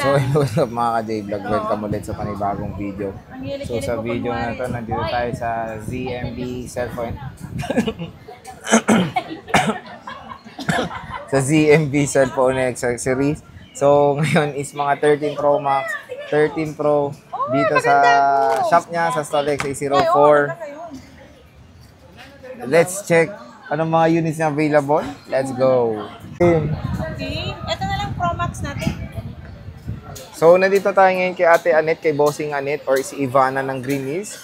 So, what's up mga ka-J-Vlog? Welcome ulit sa panibagong video. So, sa video na to, nandito tayo sa ZMB cellphone. Sa ZMB cellphone accessories. So, ngayon is mga 13 Pro Max, 13 Pro dito sa shop niya sa Stolex A04. Let's check anong mga units na available. Let's go. Okay. Ito na lang Pro Max natin. So, nandito tayo ngayon kay Ate Annette, kay Bossing Annette, or si Ivana ng Green Hills.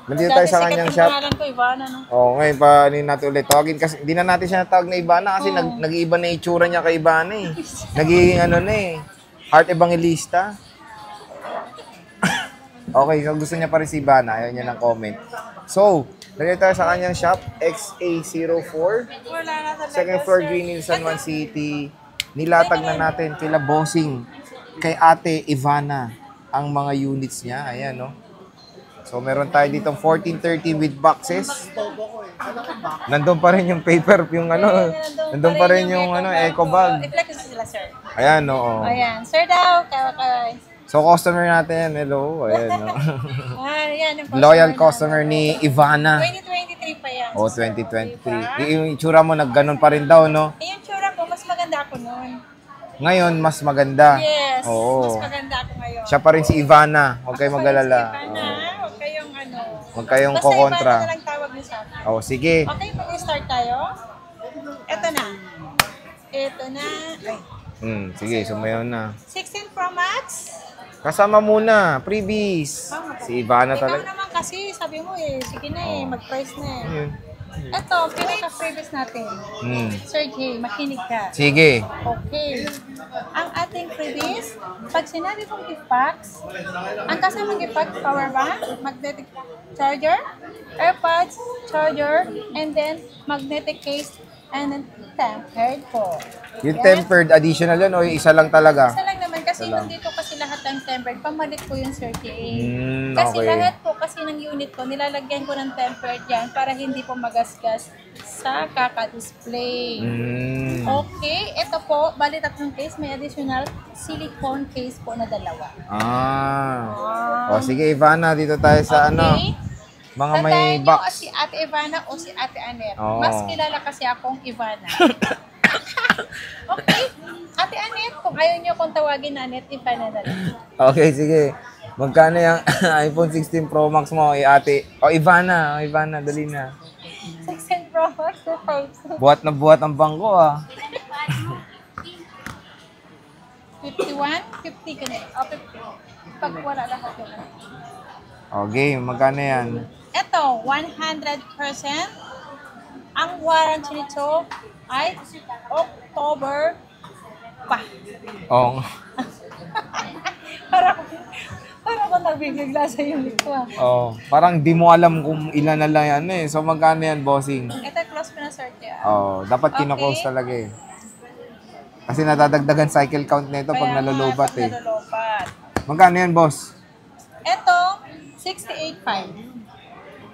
Nandito tayo sa kanyang shop. Ko, Ivana, no? Oo, ngayon pa natin ulit tawagin kasi hindi na natin siya natawag na Ivana kasi nag-iiba na itsura niya kay Ivana eh. Nagiging ano na eh, heart evangelista. Okay, so gusto niya pa rin si Ivana, ayaw niya ng comment. So, nandito tayo sa kanyang shop, XA04. Second floor, Green Hills, San Juan City. Nilatag na natin kila Bossing, kay Ate Ivana ang mga units niya. Ayan, no? So, meron tayo dito 1430 with boxes. Nandun pa rin yung paper, yung ano, nandun pa rin yung ano, eco bag. I-flex sila, sir. Ayan, no? Ayan. Sir daw, kay. So, customer natin, hello. Ayan, no? Ayan, yung Loyal customer ni Ivana. 2023 pa yan. Oh, 2023. Yung itsura mo, nagganon pa rin daw, no? Yung tsura ko, mas maganda ako noon. Ngayon, mas maganda. Yes, Oo. mas maganda ako ngayon. Siya pa rin si Ivana. Huwag kayong mag-alala. Huwag kayong ano. Huwag kayong basta kukontra. Ivana na lang tawag niyo sa akin. Oh, sige. Okay, mag-start tayo. Ito na. Ito na. Ay. Sige, sumayaw na. 16 Pro Max. Kasama muna, freebies. Si Ivana Ikaw talaga. naman kasi, sabi mo eh, sige na eh, mag-price na eh. Yun. Ito, pinaka-freebies natin. Sir J, makinig ka. Sige. Okay. Ang ating freebies, pag sinabi kong gift packs, ang kasamang gift pack, power bank, magnetic charger, AirPods, charger, and then magnetic case, and then tempered po. Yung tempered, additional yun o yung isa lang talaga? Isa lang naman kasi nandito kasi lahat ng tempered, pamalit ko yung Sir J. Kasi Okay. lahat po kasi ng unit ko, nilalagyan ko ng tempered yan para hindi po magasgas sa kaka-display. Okay, ito po, bali tatlong case, may additional silicone case po na dalawa. O sige, Ivana, dito tayo sa ano, mga may Tandaan nyo, box. si Ate Ivana o si Ate Annette. Oo. Mas kilala kasi akong Ivana. Okay, Ate Annette, kung ayaw nyo kung tawagin na Annette, Ivana na lang. Okay, sige. Magkano yung iPhone 16 Pro Max mo, Ate? O, Ivana. Ivana, dali na. 16 Pro Max, 5. Buhat na buhat ang bangko, ah. 51? 50 ka na. O, 50. Pag wala lahat yun. Okay, magkano yan? Ito, 100%. Ang warranty nito ay October pa. Oo. Para ko nagbibigla sa unit ko. Oh, parang di mo alam kung ilan na lang yan eh. So magkano yan, bossing? Ito, close ko na sir. Oh, dapat kino-close talaga eh. Kasi nadadagdagan cycle count nito pag nalulubat eh. Nalulubat. Magkano yan, boss? Ito, 68.5.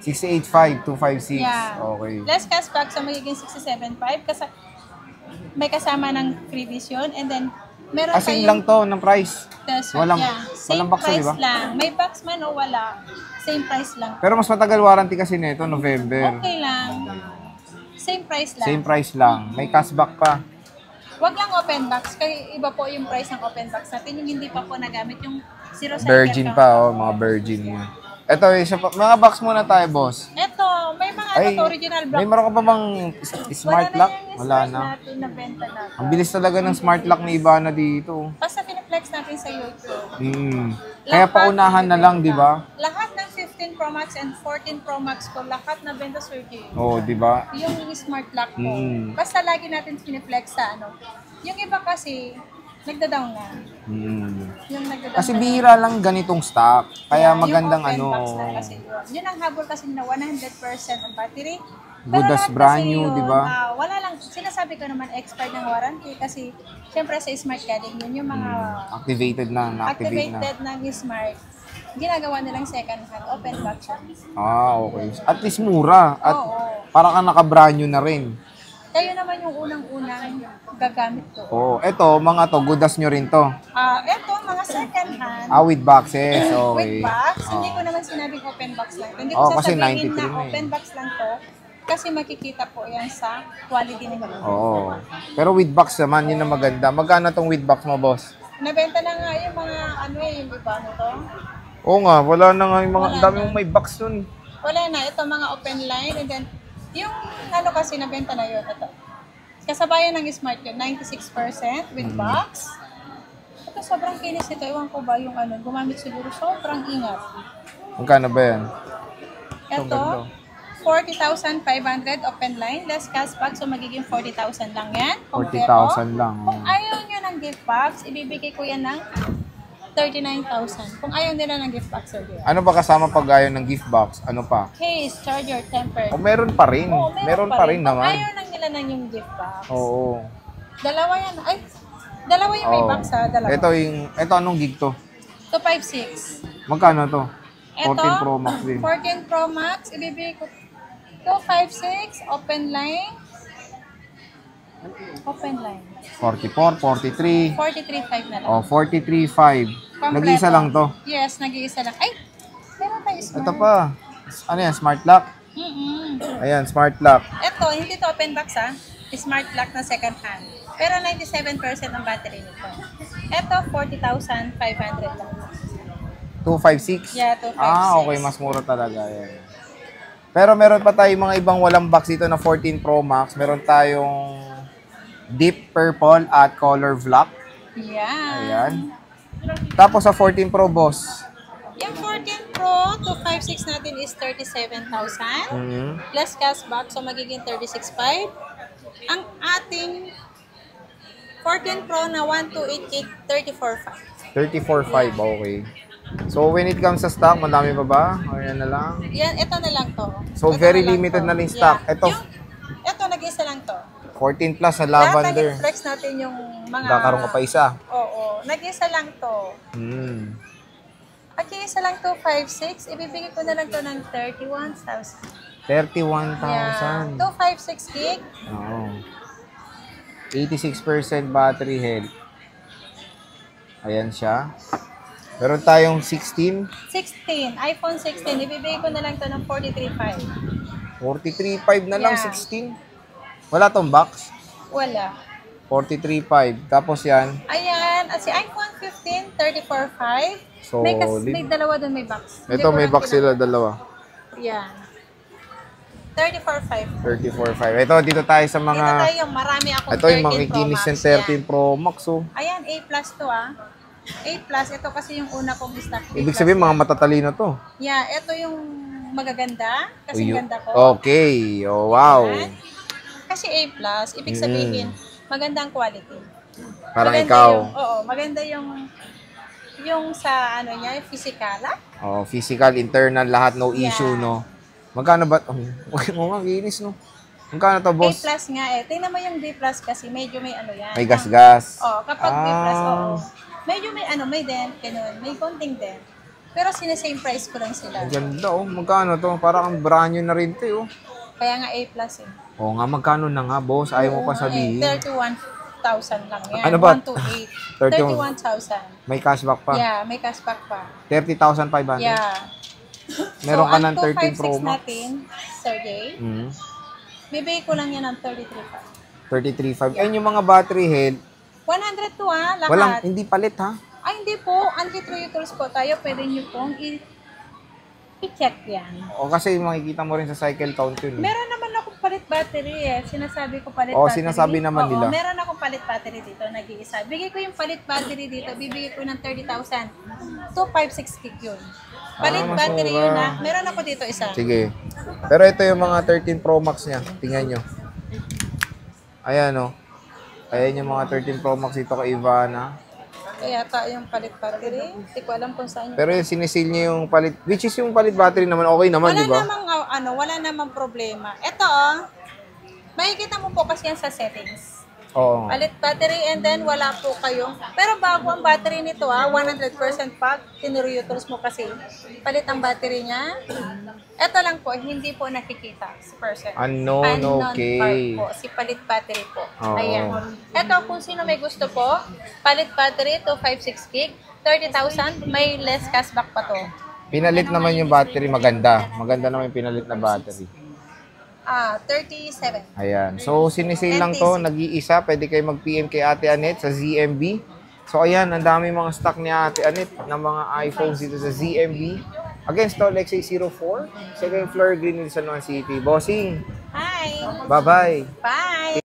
68.5, 256. Yeah. Okay. Less cashback sa magiging 67.5 kasi may kasama ng freebies yun. And then, meron Asin lang to ng price. Walang same box, price di ba? lang. May box man o wala, same price lang. Pero mas matagal warranty kasi nito, November. Okay lang. Same price lang. Same price lang. May cashback pa. Wag lang open box. Kaya iba po yung price ng open box natin. Yung hindi pa po nagamit yung zero cycle Virgin count. pa, oh, mga virgin yun. Ito, isa pa, mga box muna tayo, boss. Ito, may mga Ay, original block. may meron ka pa bang smart lock? Wala na. Natin, nabenta na. Ang bilis talaga ng smart lock ni Ivana dito. Basta pinaflex natin sa YouTube. Kaya paunahan na lang, di ba? Lahat ng 15 Pro Max and 14 Pro Max ko, lahat nabenta Sir J. Oo, di ba? Yung smart lock ko. Basta lagi natin pinaflex sa ano. Yung iba kasi, nagda-down na. Yung nagda-down Kasi na. bihira lang ganitong stock. Kaya Yeah, magandang yung open ano. box na kasi yun. Yun ang habol kasi na 100% ang battery. Good as lahat brand kasi new, yun, di ba? wala lang, sinasabi ko naman expired ng warranty kasi syempre sa smart galing yun, yung mga Activated na, na-activate na. activated ng smart, ginagawa nilang second hand, open box siya. Okay. At least mura. At Oo. para ka naka-brand new na rin. Kayo naman yung unang-unang gagamit ko. Oh, eto, mga to, goodas nyo rin to. Ito, mga second hand. With boxes. Okay. With box. Hindi ko naman sinabing open box lang. Hindi ko kasi sasabihin 93 na na eh. open box lang to. Kasi makikita po yan sa quality nila. Oo. Pero with box naman, yun ang maganda. Magkano tong with box mo, boss? Nabenta na nga yung mga yung iba nito. Oo nga, wala na nga yung mga, Wala dami na. mong may box nun. Wala na. Ito mga open line. And then, yung kasi nabenta na yun. Ito. Kasabayan ng Smart yun. 96% with box. Ito, sobrang kinis ito. Ewan ko ba yung gumamit siguro. Sobrang ingat. Magkano ba yan? Ito, 40,500 open line, less cashback, so magiging 40,000 lang yan. 40,000 lang. Kung ayaw nyo ng gift box, ibibigay ko yan ng 39,000. Kung ayaw nila ng gift box, sir. Ano ba kasama pag ayaw ng gift box? Ano pa? Case, charger, temper. Meron pa rin. Oo, meron pa rin Kung naman. ayaw lang nila ng yung gift box. Oo. Dalawa yan. Ay, dalawa yung may Oo. box ha. Dalawa. Ito anong gig to? 256. Magkano to? Ito, 14 Pro Max din. 14 Pro Max, ibibigay ko 256, open line. Open line. 44, 43. 43.5 na lang. 43.5. Kompleto. Nag-iisa lang to. Yes, nag-iisa lang. Ay, meron tayo smart. Ito pa. Ano yan? Smart lock? Ayan, smart lock. Ito, hindi to open box ha. Smart lock na second hand. Pero 97% ang battery nito. Ito, 40,500 lang. 256? Yeah, 256. Okay. Mas mura talaga. Yan. Pero meron pa tayong mga ibang walang box dito na 14 Pro Max. Meron tayong deep purple at color black. Yan. Ayan. Tapos sa 14 Pro, boss. Yung 14 Pro, 256 natin is 37,000. Plus cashback, so magiging 36,500. Ang ating 14 Pro na 128 gig, 34,500. 34.5, okay. So, when it comes sa stock, madami pa ba? O yan na lang? Yan, ito na lang to. So, Ito very na lang limited to. na lang stock. Yeah. Ito, Ito, nag-isa lang to. 14 plus na Lahat lavender. nag-flex natin yung mga... Kakaroon ka pa isa. Oo, nag-isa lang to. At yung isa lang to, 5.6, ibibigay ko na lang to ng 31,000. 31,000. 256 gig. Oo. 86% battery health. Ayan siya. Meron tayong 16. 16, iPhone 16, ibibigay ko na lang to ng 43,500. 43.5 na lang, Yeah. 16. Wala tong box. Wala. 43.5. Tapos yan. Ayan, at si iPhone 15, 34,500. Solid. May dalawa doon, may box. Ito, may box sila, dalawa. Yan. 34,500. 34.5. Ito, dito tayo sa Dito mga... tayo, marami akong Ito yung 13 Pro makikinis Max. yung 13 Pro Max, oh. Ayan, A plus to ah. A plus, ito kasi yung una kong stock. A Ibig plus sabihin, yan. mga matatalino to. Yeah, ito yung magaganda. Kasi Uy, ganda ko. Okay. Oh, wow. Ayan. Kasi A plus, ibig sabihin, magandang quality. Parang Maganda ikaw. Maganda yung sa ano niya, physical. Oh, physical, internal, lahat, no Yeah. issue, no? Magkano ba? Oo nga, ginis, no? Magkano to, A boss? plus nga eh. Tingnan mo yung B plus kasi medyo may ano yan. May gas-gas. Kapag B plus, medyo may may dent, ganun. May konting dent. Pero same price ko lang sila. Ang ganda, oh. Magkano to? Parang ang brand new na rin to, oh. Kaya nga A plus eh. Oo nga, magkano na nga, boss? Ayaw mo pa sabihin. 31,000 lang yan. Ano ba? 128. 31,000. May cashback pa. Yeah, may cashback pa. 30,500. Yeah. Meron ka ang ng 13 Pro 256 Max. natin, Sergey, Mm. bibigay ko lang yan ng 33,500. 33.5. Ayun yung mga battery health. 102 lahat. Walang, hindi palit, ha? Ay, hindi po. Anti-true tools po tayo. Pwede nyo pong i-check yan. O kasi makikita mo rin sa cycle count yun. Eh. Meron naman akong palit battery eh. Sinasabi ko palit Oo, battery. sinasabi naman nila. Meron akong palit battery dito. Nag-iisa. Bigay ko yung palit battery dito. Bibigay ko ng 30,000. 256 gig yun. Palit mas battery mura. yun ha. Meron ako dito isa. Sige. Pero ito yung mga 13 Pro Max niya. Tingnan nyo. Ayan, o. Ayan yung mga 13 Pro Max dito kay Ivana. Kaya yung palit battery. Hindi ko alam kung saan. Pero yung sinisil niya yung palit, which is yung palit battery naman, okay naman, Wala di ba? namang, wala namang problema. Ito, makikita mo po kasi yan sa settings. Oo. Palit battery and then wala po kayong... Pero bago ang battery nito 100% pack, tinurutils mo kasi. Palit ang battery niya. Ito lang po, hindi po nakikita si person. Unknown, okay. part po, si palit battery po. Oo. Ayan. Ito, kung sino may gusto po, palit battery to 56 gig, 30,000, may less cashback pa to. Pinalit naman yung battery, maganda. Maganda naman yung pinalit na battery. 37. Ayan. So, sinisale lang to, nag-iisa. Pwede kayo mag-PM kay Ate Anet sa ZMB. So, ayan, ang dami mga stock ni Ate Anet ng mga iPhones dito sa ZMB. Again, stall XA04, second floor, Green Hills, San Juan City. Bossing, Hi! bye-bye. Bye!